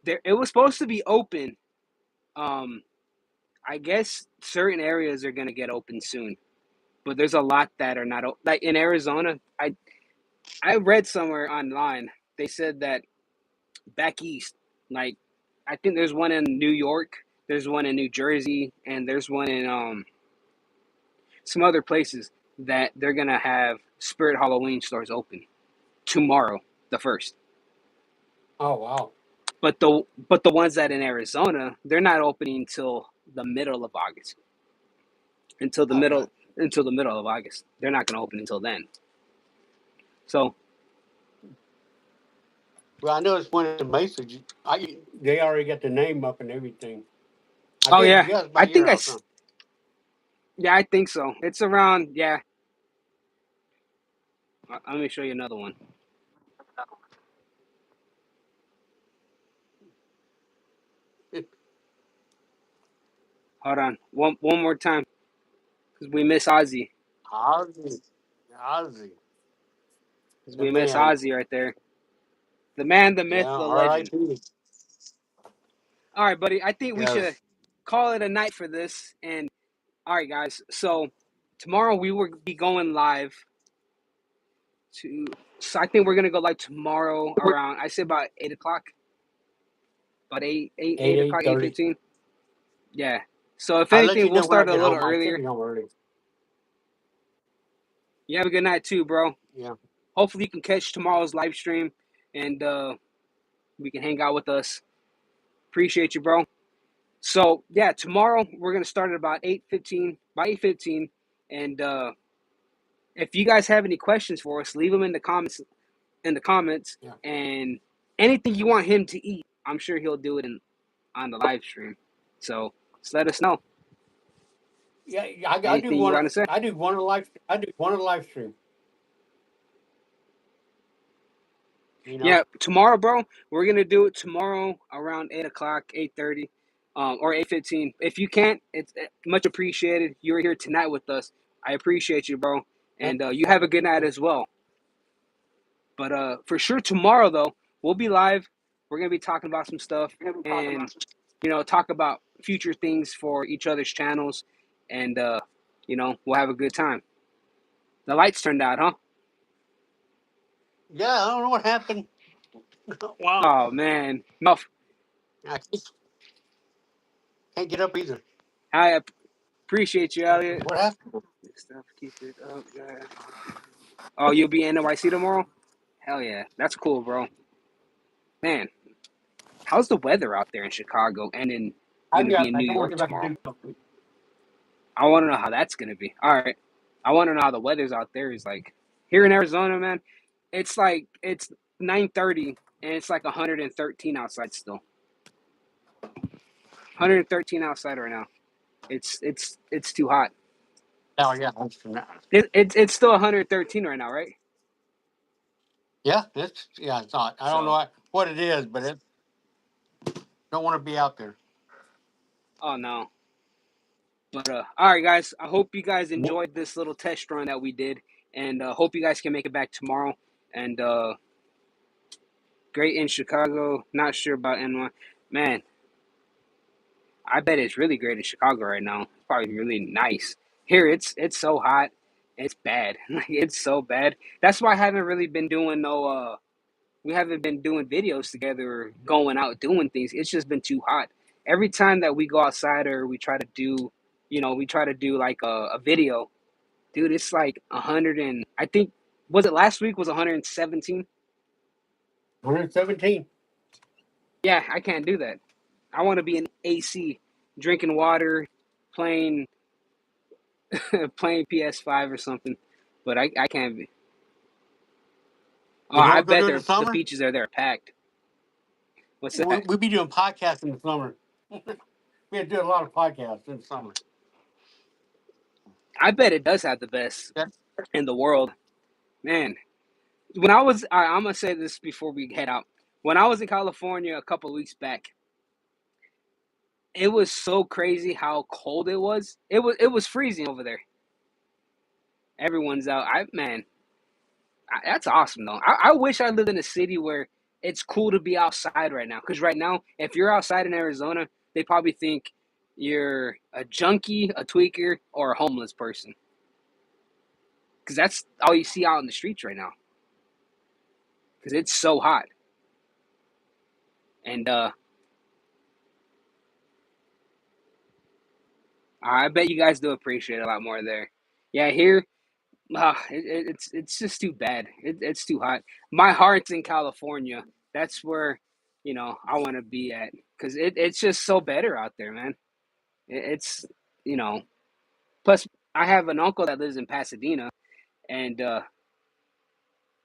there. It was supposed to be open. Um, I guess certain areas are gonna get open soon, but there's a lot that are not. Like in Arizona, I read somewhere online. They said that back east, like I think there's one in New York, there's one in New Jersey, and there's one in some other places that they're gonna have Spirit Halloween stores open tomorrow, the first. Oh wow. But the ones that in Arizona, they're not opening until the middle of August. Until the Okay. middle until the middle of August. They're not gonna open until then. So Well, I know it's one in Mesa. They already got the name up and everything. I oh guess yeah. yes by I your think house, huh? yeah, I think so. It's around yeah. Let me show you another one. Hold on. One more time. Because we miss Ozzy. Ozzy. Ozzy. Because The we miss man. Ozzy right there. The man, the myth, Yeah. the All right. legend. All right, buddy. I think we should Yes. call it a night for this. And all right, guys. So tomorrow we will be going live to. So I think we're gonna go live tomorrow around. I say about 8 o'clock. About 8 o'clock, 8:30. 8:15. Yeah. So if I'll let anything, you we'll know when I start a get little home. I should earlier. be home early. You have a good night too, bro. Yeah. Hopefully you can catch tomorrow's live stream, and we can hang out with us. Appreciate you, bro. So yeah, tomorrow we're gonna start at about 8:15. By 8:15, and if you guys have any questions for us, leave them in the comments. In the comments, Yeah. and anything you want him to eat, I'm sure he'll do it on the live stream. So just let us know. Yeah. I do Anything you one. want to say? I do one a live. I do one a live stream. You know. Yeah, tomorrow, bro. We're gonna do it tomorrow around 8 o'clock, 8:30, or 8:15. If you can't, it's much appreciated. You were here tonight with us. I appreciate you, bro. Yep. And you have a good night as well. But for sure tomorrow though, we'll be live. We're gonna be talking about some stuff and talk about future things for each other's channels, and we'll have a good time. The lights turned out, huh? Yeah. I don't know what happened. Wow. Oh man, no, I can't get up either. I appreciate you, Elliot. What happened? Stuff, keep it up, yeah. Oh, you'll be in NYC tomorrow? Hell yeah, that's cool, bro. Man, how's the weather out there in Chicago and in I've gonna be got. in I New don't want York to get back to tomorrow? do something. I want to know how that's gonna be. All right, I want to know how the weather's out there is like here in Arizona, man. It's like it's 9:30 and it's like 113 outside still. 113 outside right now. It's too hot. Oh yeah, It's still 113 right now, right? yeah. It's hot. I don't So, know what it is, but it don't want to be out there. oh no. But all right, guys. I hope you guys enjoyed this little test run that we did, and hope you guys can make it back tomorrow. And great in Chicago. Not sure about NY. Man, I bet it's really great in Chicago right now. It's probably really nice. Here, it's so hot. It's bad. Like it's so bad. That's why I haven't really been doing no. We haven't been doing videos together or going out doing things. It's just been too hot. Every time that we go outside or we try to do, we try to do like a video, dude. It's like 100 and I think was it last week was 117. 117. Yeah, I can't do that. I want to be in AC, drinking water, playing playing PS5 or something, but I can't be. Oh, You know what I we're gonna bet do in the the summer? beaches are there packed. What's that? We'll be doing podcasts in the summer. We do a lot of podcasts in the summer. I bet it does have the best Yeah. in the world, man. When I was, I'm gonna say this before we head out. When I was in California a couple of weeks back, it was so crazy how cold it was. It was freezing over there. Everyone's out. That's awesome though. I wish I lived in a city where it's cool to be outside right now. Because right now, if you're outside in Arizona, they probably think you're a junkie, a tweaker, or a homeless person. Because that's all you see out in the streets right now. Because it's so hot. And I bet you guys do appreciate it a lot more there. Yeah, here, it's just too bad. It's too hot. My heart's in California. That's where, I want to be at. Because it's just so better out there, man. It's, you know, plus I have an uncle that lives in Pasadena, and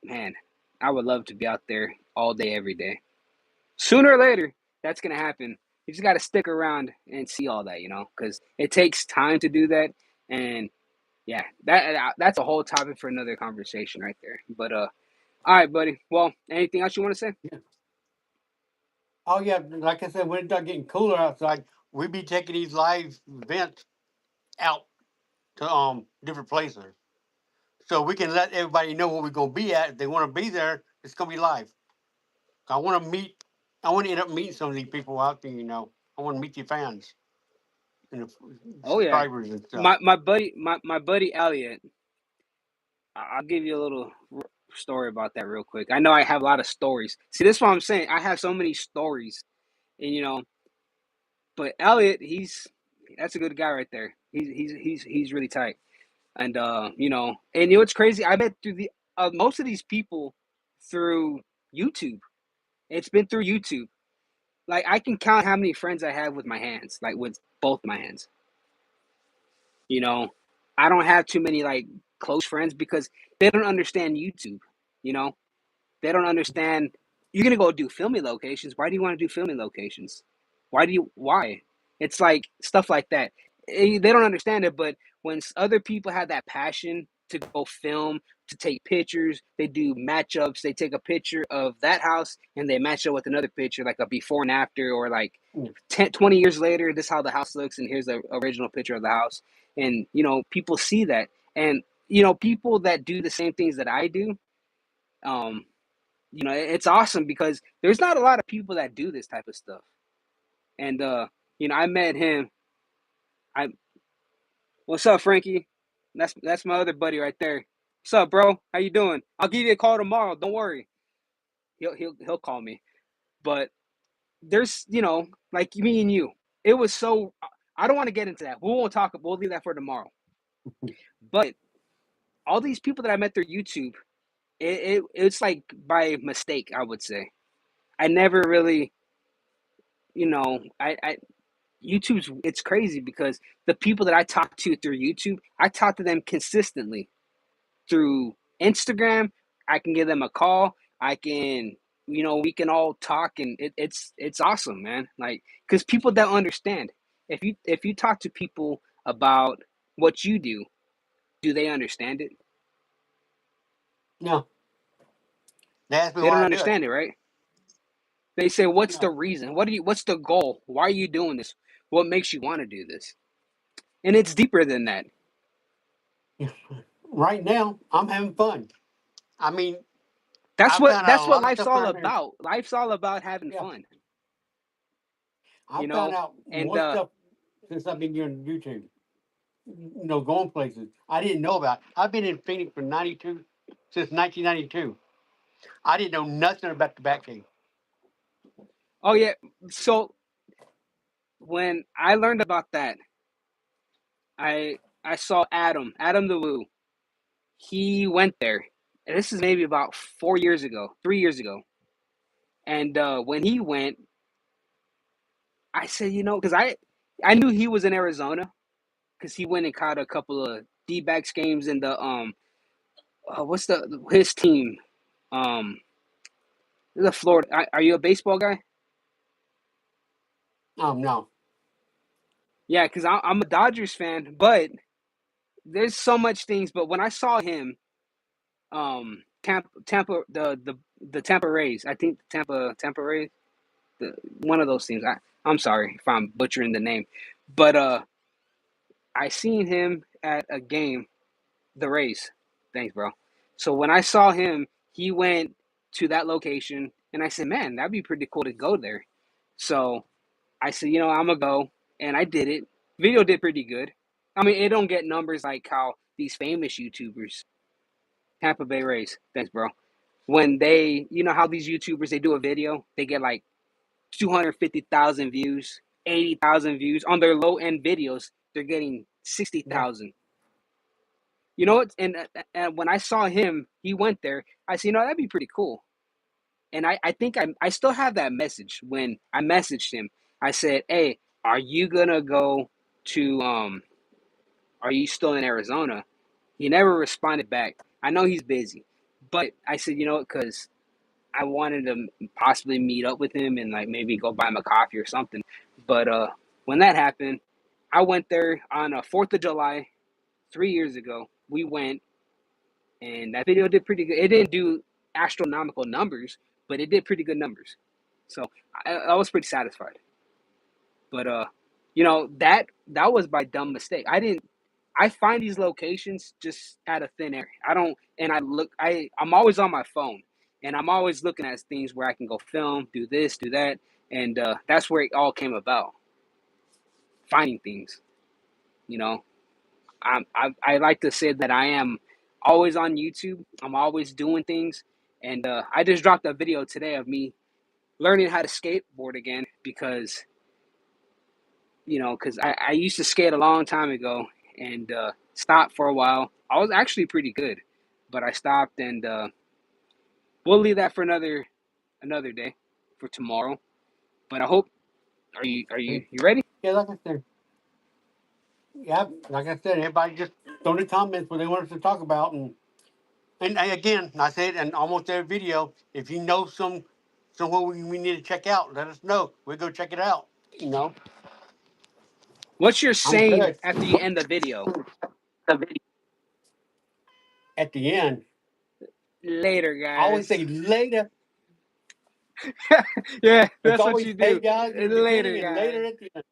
man, I would love to be out there all day, every day. Sooner or later, that's gonna happen. You just got to stick around and see all that, because it takes time to do that. And yeah, that's a whole topic for another conversation right there. But all right, buddy. Well, anything else you want to say? Yeah. Oh yeah, like I said, when it starts getting cooler outside, we be taking these live events out to different places, so we can let everybody know where we're gonna be at. If they want to be there, it's gonna be live. I want to meet. I want to end up meeting some of these people out there. I want to meet your fans and the Oh yeah, subscribers and stuff. my buddy Elliot. I'll give you a little story about that real quick. I know I have a lot of stories. See, this is what I'm saying. I have so many stories, and but Elliot, that's a good guy right there. He's really tight, and and what's crazy? I met through the most of these people through YouTube. It's been through YouTube. Like I can count how many friends I have with my hands, like with both my hands. You know, I don't have too many like close friends because they don't understand YouTube. You know, they don't understand. You're gonna go do filming locations. Why do you want to do filming locations? Why? It's like stuff like that. They don't understand it, but when other people have that passion to go film, to take pictures, they do matchups. They take a picture of that house and they match it with another picture, like a before and after, or like Mm. 10, 20 years later, this is how the house looks, and here's the original picture of the house. And people see that, and people that do the same things that I do. Um, it's awesome because there's not a lot of people that do this type of stuff. And I met him. I What's up, Frankie? That's my other buddy right there. What's up, bro? How you doing? I'll give you a call tomorrow. Don't worry. He'll call me. But there's like me and you. It was so. I don't want to get into that. We won't talk. We'll leave that for tomorrow. But all these people that I met through YouTube, it's like by mistake, I would say. I never really, I YouTube's it's crazy because the people that I talk to through YouTube, I talk to them consistently through Instagram. I can give them a call. I can, we can all talk, and it's awesome, man. Like, because people don't understand. If you talk to people about what you do they understand it? No, they asked me They don't why I do it. understand it, right? They say, "What's the No, reason? What's the goal? Why are you doing this? What makes you want to do this?" And it's deeper than that. right now I'm having fun. I mean, That's I what found out that's a what lot of life's stuff all around here. about. Life's all about having Yeah, fun, I found out and more stuff since I've been doing YouTube. Going places I didn't know about. I've been in Phoenix for 92 since 1992. I didn't know nothing about the Bat Cave. oh yeah. So when I learned about that, I saw Adam the Woo. He went there. And this is maybe about 4 years ago, 3 years ago. And when he went, I said, because I knew he was in Arizona because he went and caught a couple of D-backs games in the what's the his team? Um, the Florida. Are you a baseball guy? No. Yeah, because I'm a Dodgers fan, but there's so much things. But when I saw him, Tampa, the Tampa Rays, I think Tampa Rays, one of those teams. I'm sorry if I'm butchering the name, but I seen him at a game, the Rays. Thanks, bro. So when I saw him, he went to that location, and I said, "Man, that'd be pretty cool to go there." So I said, I'm gonna go, and I did it. Video did pretty good. I mean, it don't get numbers like how these famous YouTubers, Tampa Bay Rays. Thanks, bro. When how these YouTubers they do a video, they get like 250,000 views, 80,000 views on their low end videos. They're getting Yeah. 60,000. You know what? And when I saw him, he went there. I said, that'd be pretty cool. And I think I still have that message when I messaged him. I said, "Hey, are you gonna go to Are you still in Arizona?" He never responded back. I know he's busy, but I said, because I wanted to possibly meet up with him and like maybe go buy him a coffee or something. But when that happened, I went there on a 4th of July 3 years ago. We went, and that video did pretty good. It didn't do astronomical numbers, but it did pretty good numbers. So I was pretty satisfied. But that was by dumb mistake. I find these locations just out of thin air. I don't, and I'm always on my phone, and I'm always looking at things where I can go film, do this, do that, and that's where it all came about. Finding things, you know. I like to say that I am always on YouTube. I'm always doing things, and I just dropped a video today of me learning how to skateboard again because I used to skate a long time ago and stopped for a while. I was actually pretty good, but I stopped, and we'll leave that for another day, for tomorrow. But I hope. Are you ready? Yeah, like I said. Yeah, like I said, everybody just throw in the comments what they want us to talk about, and again, I said in almost every video, if you know somewhere we need to check out, let us know. We'll go check it out. You know, What's your I'm saying good. after you end the video? At the end, Later, I always guys. say later. Yeah, It's that's what always you hey do. guys in the Later, beginning and guys. later at the end.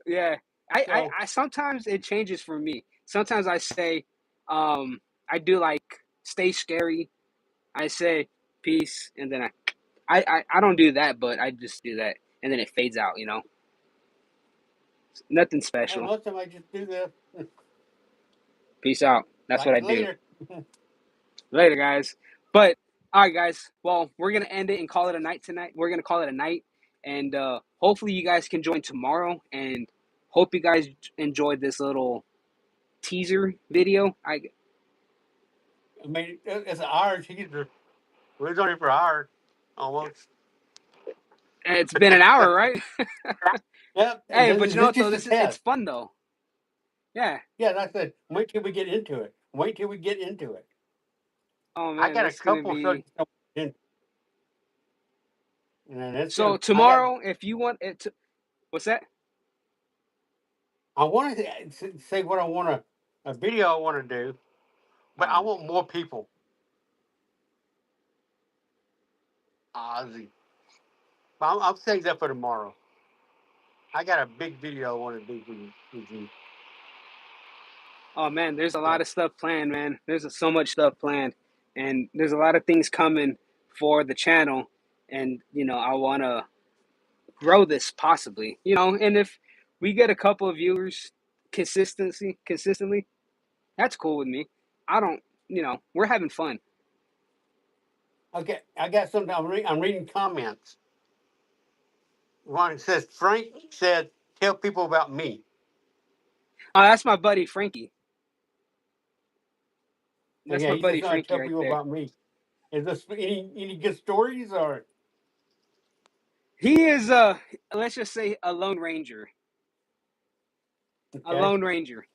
Yeah. I, So I sometimes it changes for me. Sometimes I say, I do like stay scary. I say peace, and then I don't do that, but I just do that, and then it fades out. Nothing and special. most of them I just do this Peace out. That's what like I do. later. Later, guys. But all right, guys. Well, we're gonna end it and call it a night tonight. We're gonna call it a night, and hopefully you guys can join tomorrow. And hope you guys enjoyed this little teaser video. I mean, it's an hour teaser. We was on here for an hour, almost. It's been an hour, right? Yep. And Hey, this, but you is know this what though? just a This is it's test? fun though. Yeah. Yeah, that's it. Wait till we get into it. Wait till we get into it. Oh I man, got a this is gonna couple be. subjects, and then it's So gonna. I got. tomorrow, if you want it to, what's that? I want to say what I want to, a video I want to do, but I Oh, want more people. Ozzy. I'm saving that for tomorrow. I got a big video I want to do for you. With you. oh man, there's a lot So of stuff planned, man. There's so much stuff planned, and there's a lot of things coming for the channel, and I want to grow this possibly, and if we get a couple of viewers consistently, that's cool with me. I don't, we're having fun. okay, I got something. I'm reading comments. One it says Frank said, "Tell people about me." Oh, that's my buddy Frankie. That's Okay, my he says, buddy Frankie "Tell right people there. about me." Is this any good stories or He is let's just say a lone ranger. A okay? lone ranger.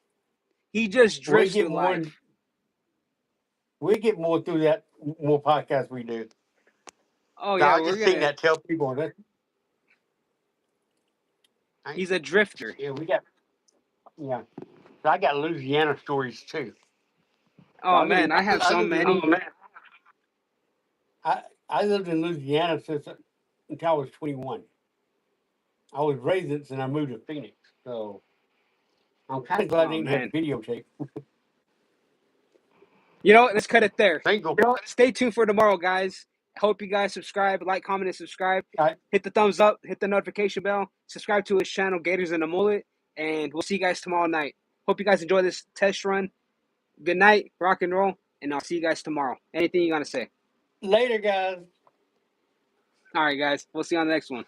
He just We drifts get through more. life. We get more through that more podcasts we do. Oh So yeah, I we're just think gonna. that tell people that I, He's a drifter. yeah we got yeah. So I got Louisiana stories too. So Oh man, I have I so lived in many. I lived in Louisiana since until I was 21. I was raised it and I moved to Phoenix. So I'm kind of glad I Oh didn't have man. videotape. Let's cut it there. Single. Stay tuned for tomorrow, guys. Hope you guys subscribe, like, comment, and subscribe. I, Hit the thumbs up, hit the notification bell, subscribe to his channel, Gators and the Mullet, and we'll see you guys tomorrow night. Hope you guys enjoy this test run. Good night, rock and roll, and I'll see you guys tomorrow. Anything you gotta say? later, guys. All right, guys. We'll see you on the next one.